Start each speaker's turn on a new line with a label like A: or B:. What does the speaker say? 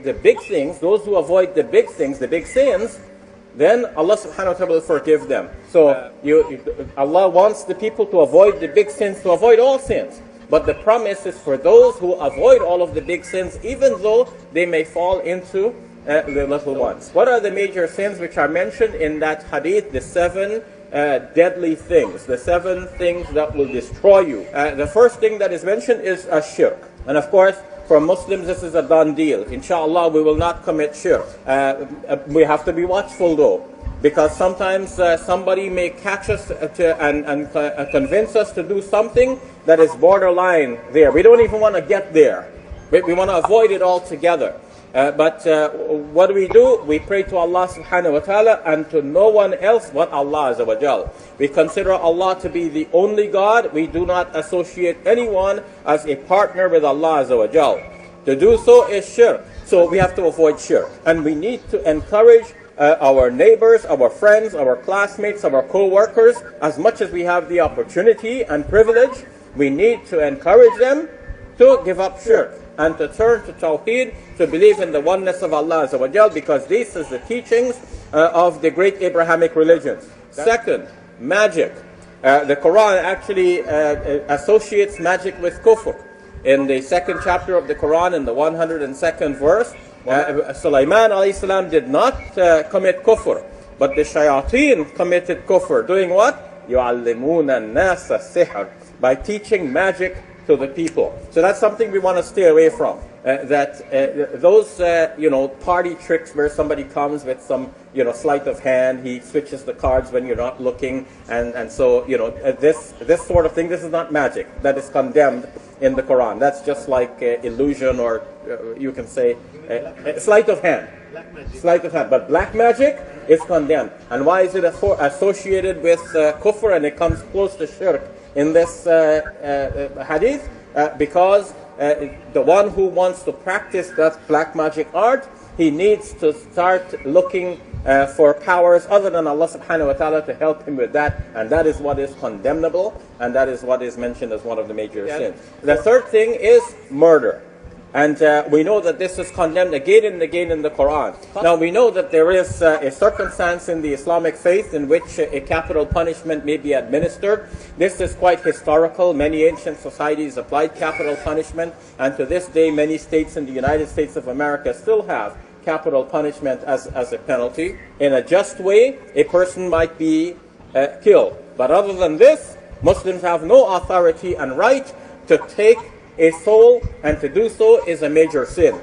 A: the big things, those who avoid the big things, the big sins, then Allah subhanahu wa ta'ala will forgive them. So Allah wants the people to avoid the big sins, to avoid all sins. But the promise is for those who avoid all of the big sins, even though they may fall into the little ones. What are the major sins which are mentioned in that hadith? The 7 deadly things, the 7 things that will destroy you. The first thing that is mentioned is shirk. And of course, for Muslims, this is a done deal. Inshallah, we will not commit shirk. We have to be watchful though, because sometimes somebody may catch us and convince us to do something that is borderline there. We don't even want to get there. We want to avoid it altogether. But what do? We pray to Allah subhanahu wa ta'ala and to no one else but Allah azza wa jal. We consider Allah to be the only God. We do not associate anyone as a partner with Allah azza wa jal. To do so is shirk. So we have to avoid shirk. And we need to encourage our neighbors, our friends, our classmates, our co-workers, as much as we have the opportunity and privilege, we need to encourage them to give up shirk and to turn to Tawheed, to believe in the oneness of Allah Azza wa Jal, because this is the teachings of the great Abrahamic religions. Second, magic. The Quran actually associates magic with kufr. In the 2nd chapter of the Quran, in the 102nd verse, Sulaiman alayhi salam did not commit kufr, but the shayateen committed kufr. Doing what? يُعَلِّمُونَ النَّاسَ السِّحْرَ, by teaching magic to the people. So that's something we want to stay away from. Those party tricks where somebody comes with some sleight of hand, he switches the cards when you're not looking, and so this sort of thing. This is not magic. That is condemned in the Quran. That's just like illusion, or you can say sleight of hand. Sleight of hand. But black magic is condemned. And why is it associated with kufr, and it comes close to shirk in this hadith? Because the one who wants to practice that black magic art, he needs to start looking for powers other than Allah subhanahu wa ta'ala to help him with that, and that is what is condemnable, and that is what is mentioned as one of the major sins. The third thing is murder. And we know that this is condemned again and again in the Quran. Now we know that there is a circumstance in the Islamic faith in which a capital punishment may be administered. This is quite historical. Many ancient societies applied capital punishment, and to this day many states in the United States of America still have capital punishment as a penalty. In a just way, a person might be killed. But other than this, Muslims have no authority and right to take a soul, and to do so is a major sin.